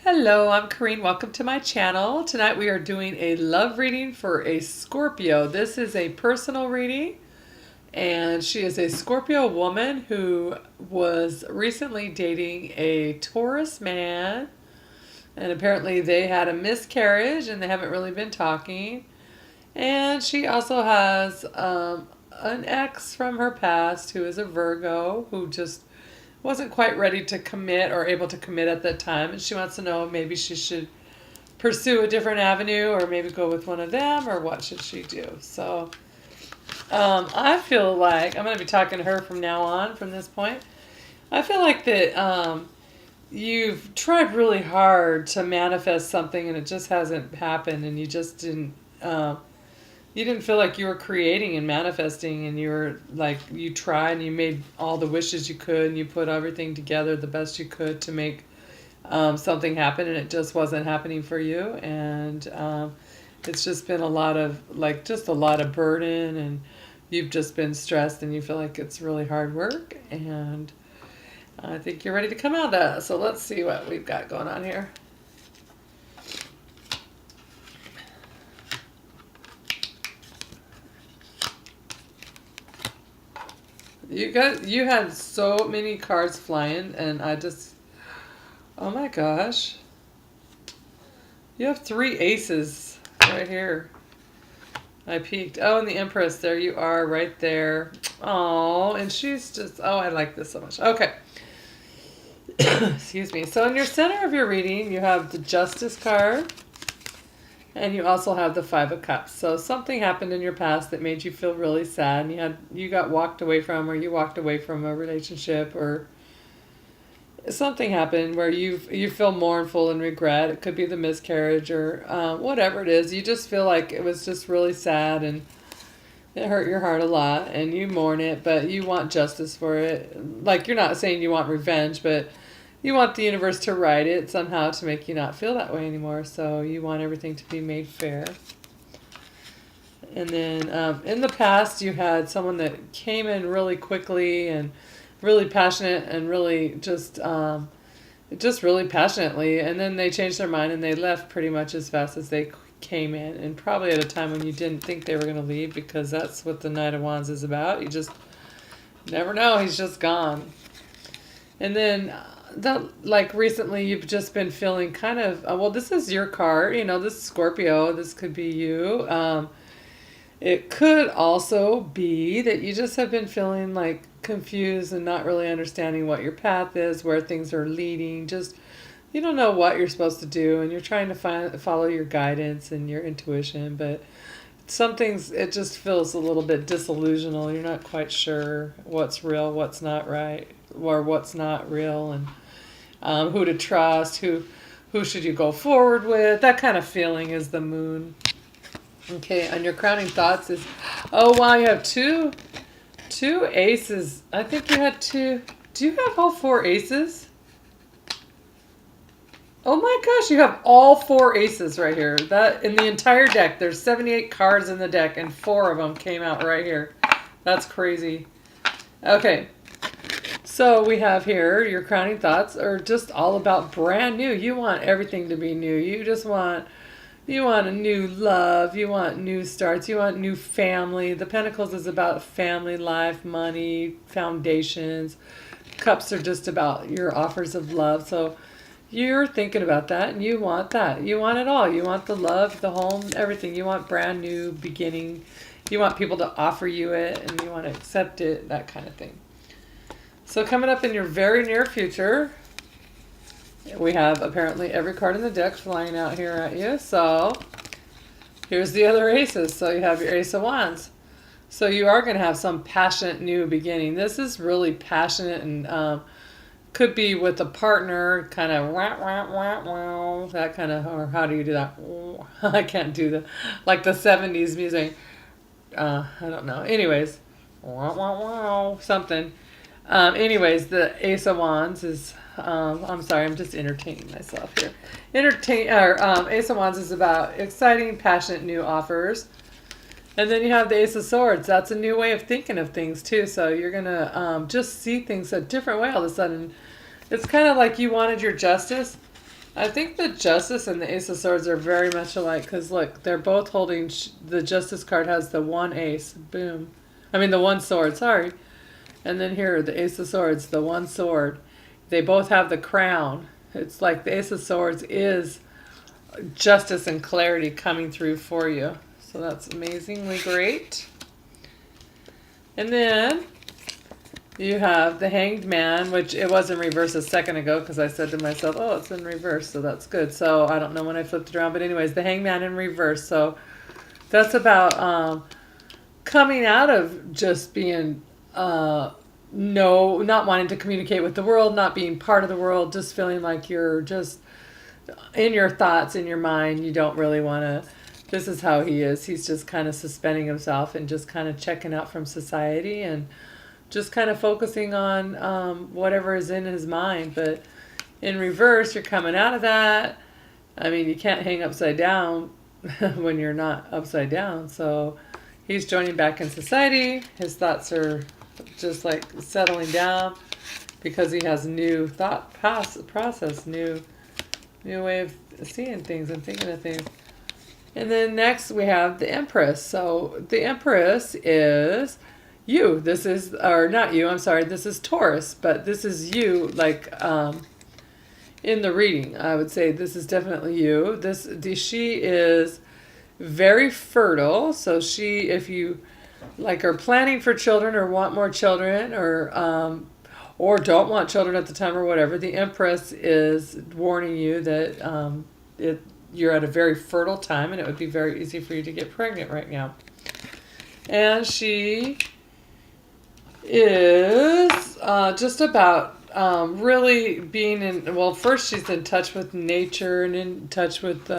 Hello, I'm Corrine. Welcome to my channel. Tonight we are doing a love reading for a Scorpio. This is a personal reading, and she is a Scorpio woman who was recently dating a Taurus man, and apparently they had a miscarriage and they haven't really been talking. And she also has an ex from her past who is a Virgo who just wasn't quite ready to commit or able to commit at that time, and she wants to know maybe she should pursue a different avenue or maybe go with one of them, or what should she do. So I feel like I'm going to be talking to her from now on, from this point. I feel like that you've tried really hard to manifest something and it just hasn't happened, and you just didn't you didn't feel like you were creating and manifesting, and you were like, you tried and you made all the wishes you could and you put everything together the best you could to make something happen, and it just wasn't happening for you. And it's just been a lot of just a lot of burden, and you've just been stressed and you feel like it's really hard work, and I think you're ready to come out of that. So let's see what we've got going on here. You had so many cards flying, and oh my gosh. You have 3 aces right here. I peeked. Oh, and the Empress, there you are right there. Oh, and she's just, oh, I like this so much. Okay. Excuse me. So in your center of your reading, you have the Justice card. And you also have the 5 of Cups. So something happened in your past that made you feel really sad, and you got walked away from, or you walked away from a relationship, or something happened where you feel mournful and regret. It could be the miscarriage, or whatever it is. You just feel like it was just really sad, and it hurt your heart a lot, and you mourn it, but you want justice for it. Like, you're not saying you want revenge, but you want the universe to right it somehow to make you not feel that way anymore. So you want everything to be made fair. And then in the past, you had someone that came in really quickly and really passionate and really just really passionately. And then they changed their mind and they left pretty much as fast as they came in. And probably at a time when you didn't think they were going to leave, because that's what the Knight of Wands is about. You just never know. He's just gone. And then like recently you've just been feeling kind of, well, this is your card, this is Scorpio, this could be you. It could also be that you just have been feeling like confused and not really understanding what your path is, where things are leading. Just, you don't know what you're supposed to do, and you're trying to follow your guidance and your intuition, but some things, it just feels a little bit disillusional. You're not quite sure what's real, what's not right, or what's not real, and who to trust, who should you go forward with. That kind of feeling is the Moon. Okay, and your crowning thoughts is, oh wow, you have two aces. I think you had 2. Do you have all 4 aces? Oh my gosh, you have all 4 aces right here. That in the entire deck, there's 78 cards in the deck, and 4 of them came out right here. That's crazy. Okay. So we have here, your crowning thoughts are just all about brand new. You want everything to be new. You want a new love. You want new starts. You want new family. The Pentacles is about family, life, money, foundations. Cups are just about your offers of love. So you're thinking about that, and you want that. You want it all. You want the love, the home, everything. You want brand new beginning. You want people to offer you it, and you want to accept it, that kind of thing. So coming up in your very near future, we have apparently every card in the deck flying out here at you. So here's the other aces. So you have your Ace of Wands. So you are going to have some passionate new beginning. This is really passionate, and could be with a partner, kind of wah, wah, wah, wah, that kind of, or how do you do that? I can't do the, like the 70s music. I don't know. Anyways, wah, wah, wah, something. Anyways, the Ace of Wands is, I'm sorry, I'm just entertaining myself here. Ace of Wands is about exciting, passionate new offers. And then you have the Ace of Swords. That's a new way of thinking of things too. So you're going to just see things a different way all of a sudden. It's kind of like you wanted your justice, I think the Justice and the Ace of Swords are very much alike because look, they're both holding. The Justice card has the one ace. Boom. I mean, the one sword, sorry. And then here, the Ace of Swords, the one sword. They both have the crown. It's like the Ace of Swords is justice and clarity coming through for you. So that's amazingly great. And then you have the Hanged Man, which it was in reverse a second ago because I said to myself, oh, it's in reverse, so that's good. So I don't know when I flipped it around, but anyways, the Hanged Man in reverse. So that's about coming out of just being not wanting to communicate with the world, not being part of the world, just feeling like you're just in your thoughts, in your mind. You don't really want to. This is how he is. He's just kind of suspending himself and just kind of checking out from society and just kind of focusing on whatever is in his mind. But in reverse, you're coming out of that. I mean, you can't hang upside down when you're not upside down. So he's joining back in society. His thoughts are just like settling down because he has new thought process, new way of seeing things and thinking of things. And then next we have the Empress. So the Empress is you. This is, or not you, I'm sorry, this is Taurus, but this is you, like in the reading. I would say this is definitely you. She is very fertile. So she, if you like are planning for children or want more children or don't want children at the time or whatever, the Empress is warning you that you're at a very fertile time and it would be very easy for you to get pregnant right now. And she is just about really being in, well, first she's in touch with nature and in touch with,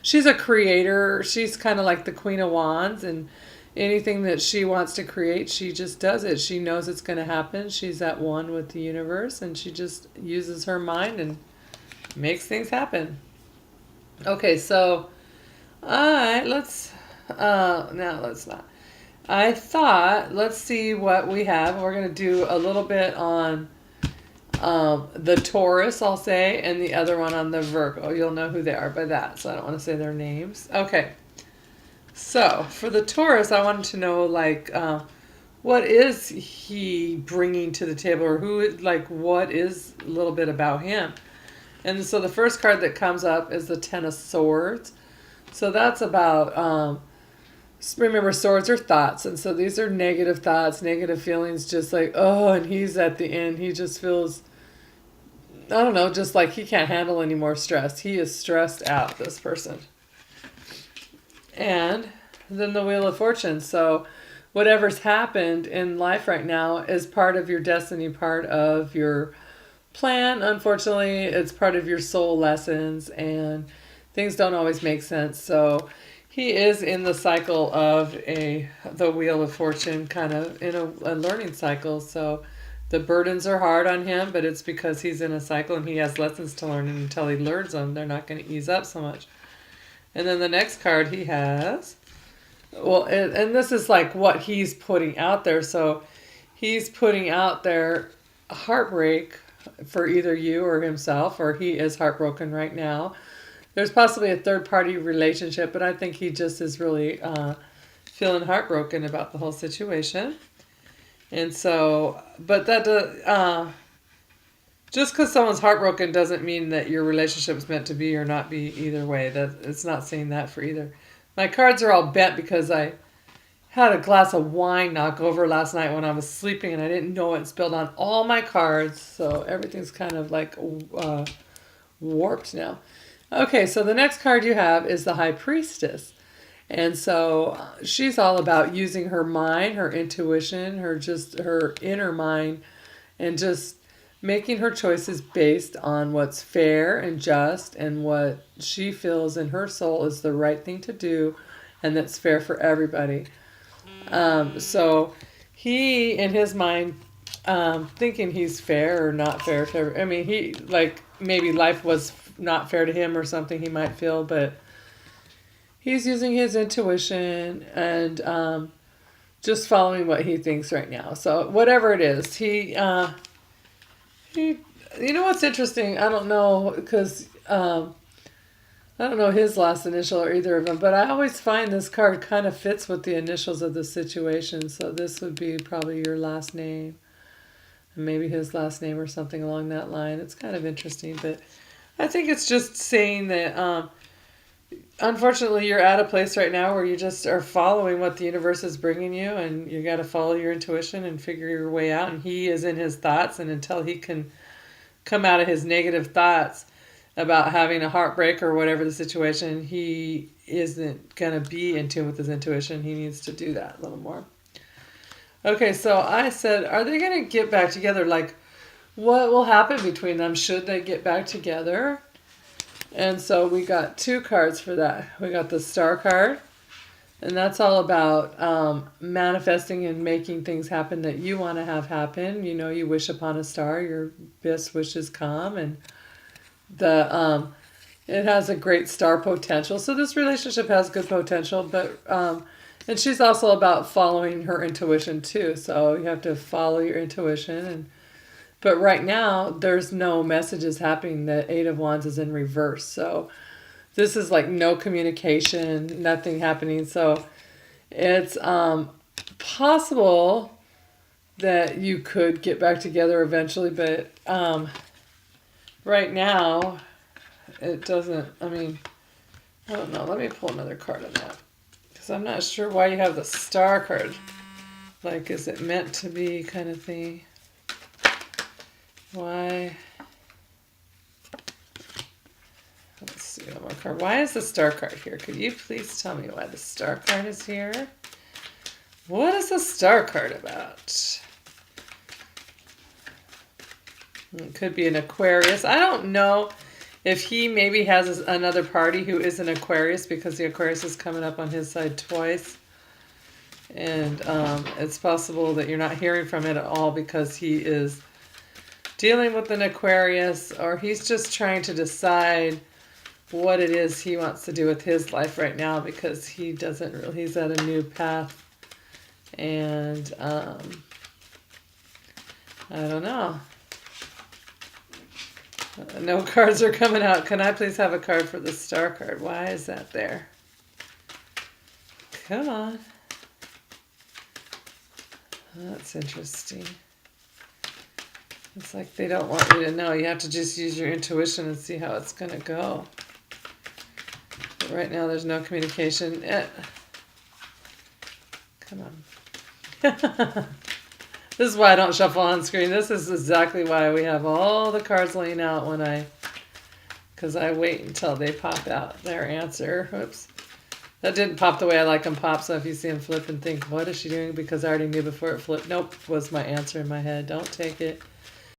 she's a creator. She's kind of like the Queen of Wands, and anything that she wants to create, she just does it. She knows it's going to happen. She's at one with the universe, and she just uses her mind and makes things happen. Okay, so let's not. I thought, let's see what we have. We're going to do a little bit on the Taurus, I'll say, and the other one on the Virgo. You'll know who they are by that, so I don't want to say their names. Okay. So, for the Taurus, I wanted to know, like, what is he bringing to the table, or what is a little bit about him? And so the first card that comes up is the Ten of Swords. So that's about, remember, swords are thoughts, and so these are negative thoughts, negative feelings, just like, oh, and he's at the end, he just feels, I don't know, just like he can't handle any more stress. He is stressed out, this person. And then the Wheel of Fortune. So whatever's happened in life right now is part of your destiny, part of your plan. Unfortunately, it's part of your soul lessons, and things don't always make sense. So he is in the cycle of the Wheel of Fortune, kind of in a learning cycle. So the burdens are hard on him, but it's because he's in a cycle and he has lessons to learn, and until he learns them, they're not going to ease up so much. And then the next card he has, well, and this is like what he's putting out there. So he's putting out there heartbreak for either you or himself, or he is heartbroken right now. There's possibly a third-party relationship, but I think he just is really feeling heartbroken about the whole situation. And so, but that just because someone's heartbroken doesn't mean that your relationship is meant to be or not be either way. That it's not saying that for either. My cards are all bent because I had a glass of wine knock over last night when I was sleeping, and I didn't know it spilled on all my cards. So everything's kind of like warped now. Okay, so the next card you have is the High Priestess. And so she's all about using her mind, her intuition, her inner mind, and just making her choices based on what's fair and just and what she feels in her soul is the right thing to do and that's fair for everybody. So he, in his mind, thinking he's fair or not fair to everybody. I mean, he, like, maybe life was not fair to him or something he might feel, but he's using his intuition and just following what he thinks right now. So whatever it is, he You know what's interesting? I don't know because I don't know his last initial or either of them, but I always find this card kind of fits with the initials of the situation. So this would be probably your last name, and maybe his last name or something along that line. It's kind of interesting, but I think it's just saying that unfortunately you're at a place right now where you just are following what the universe is bringing you, and you got to follow your intuition and figure your way out. And he is in his thoughts, and until he can come out of his negative thoughts about having a heartbreak or whatever the situation, he isn't going to be in tune with his intuition. He needs to do that a little more. Okay, so I said, are they going to get back together? Like, what will happen between them? Should they get back together? And so we got two cards for that. We got the Star card, and that's all about manifesting and making things happen that you want to have happen. You know, you wish upon a star, your best wishes come, and it has a great star potential. So this relationship has good potential, but and she's also about following her intuition too. So you have to follow your intuition. But right now there's no messages happening. The Eight of Wands is in reverse. So this is like no communication, nothing happening. So it's possible that you could get back together eventually, but right now it doesn't. I mean, I don't know. Let me pull another card on that, because I'm not sure why you have the Star card. Like, is it meant to be kind of thing? Why? Let's see one more card. Why is the Star card here? Could you please tell me why the Star card is here? What is the Star card about? It could be an Aquarius. I don't know if he maybe has another party who is an Aquarius, because the Aquarius is coming up on his side twice. And it's possible that you're not hearing from it at all because he is dealing with an Aquarius, or he's just trying to decide what it is he wants to do with his life right now, because he doesn't really, he's at a new path. And I don't know. No cards are coming out. Can I please have a card for the Star card? Why is that there? Come on. That's interesting. It's like they don't want you to know. You have to just use your intuition and see how it's going to go. But right now there's no communication. Come on. This is why I don't shuffle on screen. This is exactly why we have all the cards laying out because I wait until they pop out their answer. Oops. That didn't pop the way I like them pop, so if you see them flip and think, what is she doing? Because I already knew before it flipped. Nope, was my answer in my head. Don't take it.